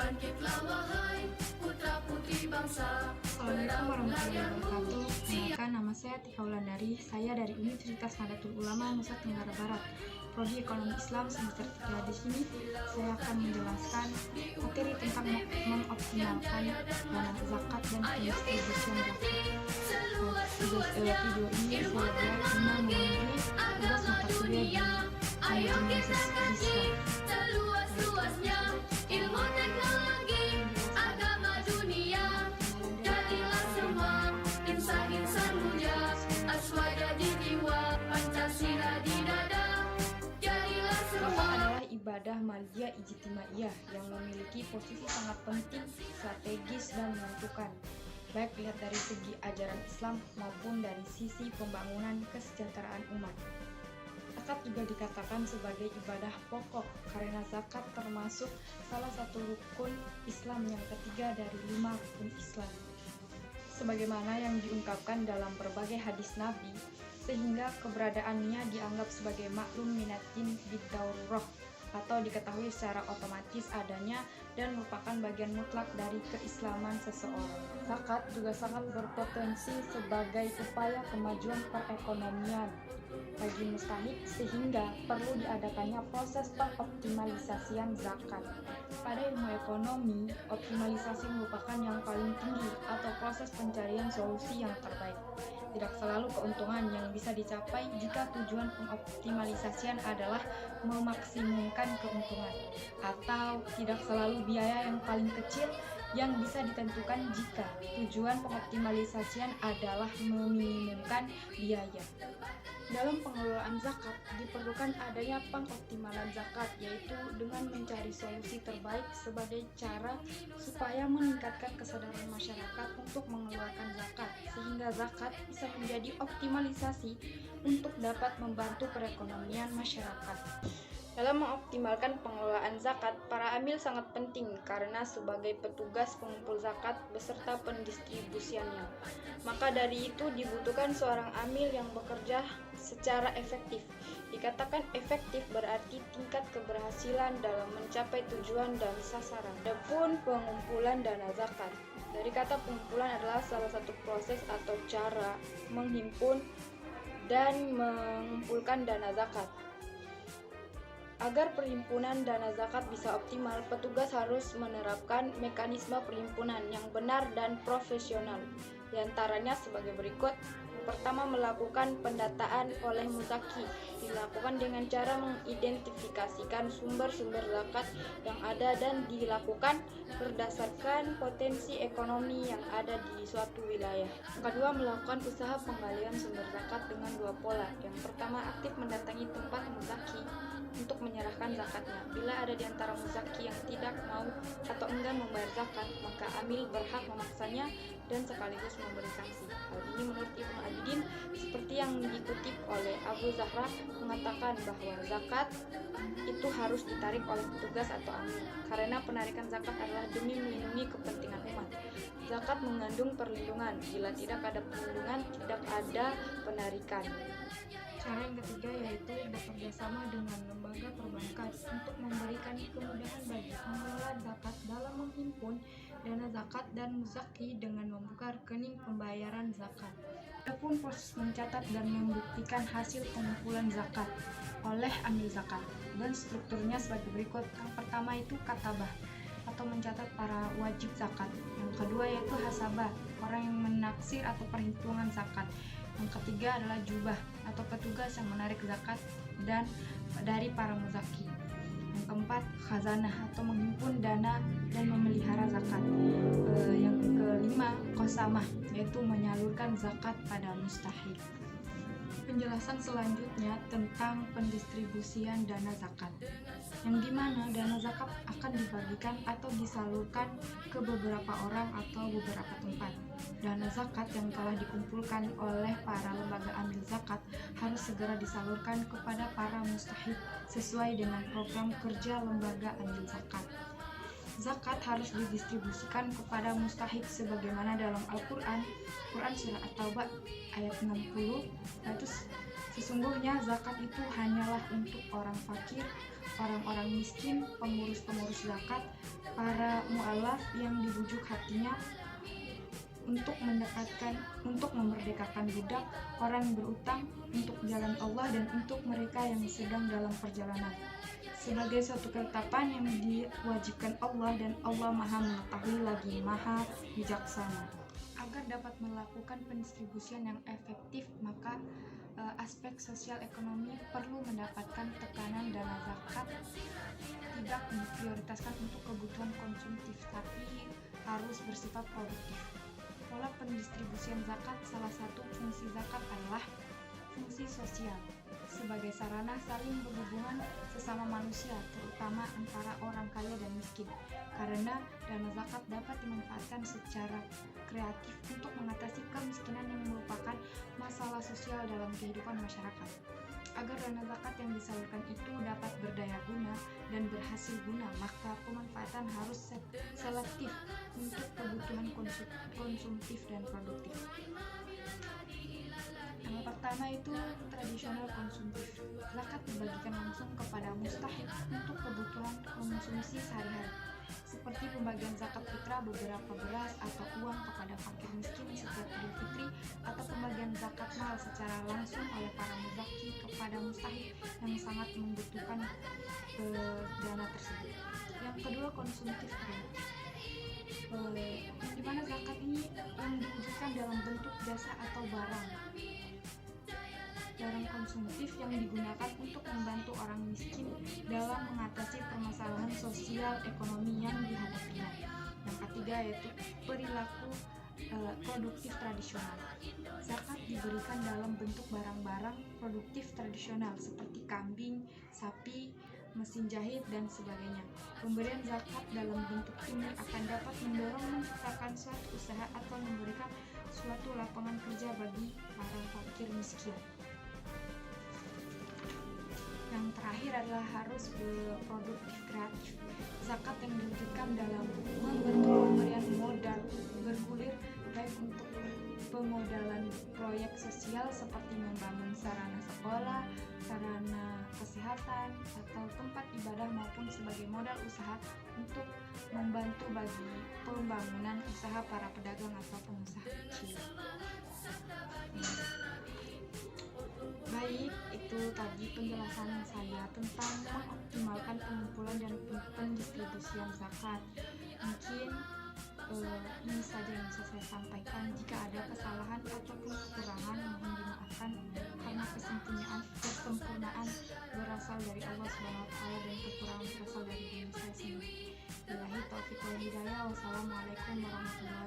Bangkitlah wahai putra-putri bangsa. Assalamualaikum warahmatullahi wabarakatuh. Perkenalkan, nama saya Tika Wulandari. Saya dari Universitas Nahdlatul Ulama Nusa Tenggara Barat, Prodi Ekonomi Islam semester 3. Di sini saya akan menjelaskan materi tentang mengoptimalkan dana zakat dan pendistribusian zakat. Video ini saya buat guna memenuhi tugas mata kuliah di manajemen bisnis. Seluas-luasnya ilmu teknologi agama dunia, jadilah semua insan-insan mulia, aswada di jiwa, Pancasila di dada, jadilah semua. Zakat adalah ibadah maliyah ijtimaiyah yang memiliki posisi sangat penting, strategis dan menentukan, baik dilihat dari segi ajaran Islam maupun dari sisi pembangunan kesejahteraan umat. Zakat juga dikatakan sebagai ibadah pokok karena zakat termasuk salah satu rukun Islam yang ketiga dari 5 rukun Islam. Sebagaimana yang diungkapkan dalam berbagai hadis Nabi, sehingga keberadaannya dianggap sebagai maklum minatin bid-darurah atau diketahui secara otomatis adanya dan merupakan bagian mutlak dari keislaman seseorang. Zakat juga sangat berpotensi sebagai upaya kemajuan perekonomian bagi mustahik, sehingga perlu diadakannya proses pengoptimalisasian zakat. Pada ilmu ekonomi, optimalisasi merupakan yang paling tinggi atau proses pencarian solusi yang terbaik. Tidak selalu keuntungan yang bisa dicapai jika tujuan pengoptimalisasian adalah memaksimumkan keuntungan, atau tidak selalu biaya yang paling kecil yang bisa ditentukan jika tujuan pengoptimalisasian adalah meminimumkan biaya. Dalam pengelolaan zakat, diperlukan adanya pengoptimalan zakat, yaitu dengan mencari solusi terbaik sebagai cara supaya meningkatkan kesadaran masyarakat untuk mengeluarkan zakat, sehingga zakat bisa menjadi optimalisasi untuk dapat membantu perekonomian masyarakat. Dalam mengoptimalkan pengelolaan zakat, para amil sangat penting karena sebagai petugas pengumpul zakat beserta pendistribusiannya. Maka dari itu dibutuhkan seorang amil yang bekerja secara efektif. Dikatakan efektif berarti tingkat keberhasilan dalam mencapai tujuan dan sasaran. Adapun pengumpulan dana zakat, dari kata pengumpulan adalah salah satu proses atau cara menghimpun dan mengumpulkan dana zakat. Agar perhimpunan dana zakat bisa optimal, petugas harus menerapkan mekanisme perhimpunan yang benar dan profesional. Di antaranya sebagai berikut. Pertama, melakukan pendataan oleh muzaki. Dilakukan dengan cara mengidentifikasikan sumber-sumber zakat yang ada dan dilakukan berdasarkan potensi ekonomi yang ada di suatu wilayah. Yang kedua, melakukan usaha penggalian sumber zakat dengan dua pola. Yang pertama, aktif mendatangi tempat muzaki untuk menyerahkan zakatnya. Bila ada di antara muzaki yang tidak mau atau enggan membayar zakat, maka amil berhak memaksanya dan sekaligus memberi sanksi. Hal ini menurut Ibnu Abidin, seperti yang dikutip oleh Abu Zahra, mengatakan bahwa zakat itu harus ditarik oleh petugas atau amil, karena penarikan zakat adalah demi melindungi kepentingan umat. Zakat mengandung perlindungan. Bila tidak ada perlindungan, tidak ada penarikan. Cara yang ketiga yaitu bekerjasama dengan lembaga perbankan untuk memberikan kemudahan bagi pengelola zakat dalam menghimpun dana zakat dan muzaki dengan membuka rekening pembayaran zakat. Adapun proses mencatat dan membuktikan hasil pengumpulan zakat oleh amil zakat dan strukturnya sebagai berikut. Yang pertama itu katabah atau mencatat para wajib zakat. Yang kedua yaitu hasabah, orang yang menaksir atau perhitungan zakat. Yang ketiga adalah jubah atau petugas yang menarik zakat dan dari para muzaki. Yang keempat, khazanah atau menghimpun dana dan memelihara zakat. Yang kelima, qasamah, yaitu menyalurkan zakat pada mustahik. Penjelasan selanjutnya tentang pendistribusian dana zakat, yang dimana dana zakat akan dibagikan atau disalurkan ke beberapa orang atau beberapa tempat. Dana zakat yang telah dikumpulkan oleh para lembaga amil zakat harus segera disalurkan kepada para mustahik sesuai dengan program kerja lembaga amil zakat. Zakat harus didistribusikan kepada mustahik sebagaimana dalam Al-Quran, Quran Surah At-Taubah ayat 60, yaitu sesungguhnya zakat itu hanyalah untuk orang fakir, orang-orang miskin, pengurus-pengurus zakat, para mu'alaf yang dibujuk hatinya untuk memerdekakan budak, orang yang berutang untuk jalan Allah, dan untuk mereka yang sedang dalam perjalanan, sebagai suatu ketetapan yang diwajibkan Allah, dan Allah Maha Mengetahui lagi Maha Bijaksana. Agar dapat melakukan pendistribusian yang efektif, maka aspek sosial ekonomi perlu mendapatkan tekanan. Dana zakat tidak diprioritaskan untuk kebutuhan konsumtif, tapi harus bersifat produktif. Pola pendistribusian zakat, salah satu fungsi zakat adalah fungsi sosial, sebagai sarana saling berhubungan sesama manusia, terutama antara orang kaya dan miskin, karena dana zakat dapat dimanfaatkan secara kreatif untuk mengatasi kemiskinan yang merupakan masalah sosial dalam kehidupan masyarakat. Agar dana zakat yang disalurkan itu dapat berdaya guna dan berhasil guna, maka pemanfaatan harus selektif untuk kebutuhan konsumtif dan produktif. Yang pertama itu tradisional konsumtif. Zakat dibagikan langsung kepada mustahik untuk kebutuhan konsumsi sehari-hari, seperti pembagian zakat fitrah beberapa beras atau uang kepada fakir miskin setiap Idul Fitri, atau pembagian zakat mal secara langsung oleh para muzaki kepada mustahik yang sangat membutuhkan dana tersebut. Yang kedua, konsumtif produktif, di mana zakat ini yang diwujudkan dalam bentuk jasa atau barang konsumtif yang digunakan untuk membantu orang miskin dalam mengatasi permasalahan sosial ekonomi yang dihadapinya. Yang ketiga yaitu perilaku produktif tradisional. Zakat diberikan dalam bentuk barang-barang produktif tradisional seperti kambing, sapi, mesin jahit, dan sebagainya. Pemberian zakat dalam bentuk ini akan dapat mendorong menciptakan suatu usaha atau memberikan suatu lapangan kerja bagi para fakir miskin. Yang terakhir adalah harus produktif kreatif. Zakat yang diwujudkan dalam membentuk pemberian modal bergulir, baik untuk pemodalan proyek sosial seperti membangun sarana sekolah, sarana kesehatan, atau tempat ibadah, maupun sebagai modal usaha untuk membantu bagi pembangunan usaha para pedagang atau pengusaha kecil. Baik, itu tadi penjelasan saya tentang mengoptimalkan pengumpulan dan pendistribusian zakat. Mungkin ini saja yang bisa saya sampaikan. Jika ada kesalahan atau kekurangan, mohon dimaafkan, karena kesempurnaan berasal dari Allah SWT dan kekurangan berasal dari diri saya sendiri. Billahi taufiq wal hidayah. Wassalamualaikum warahmatullahi wabarakatuh.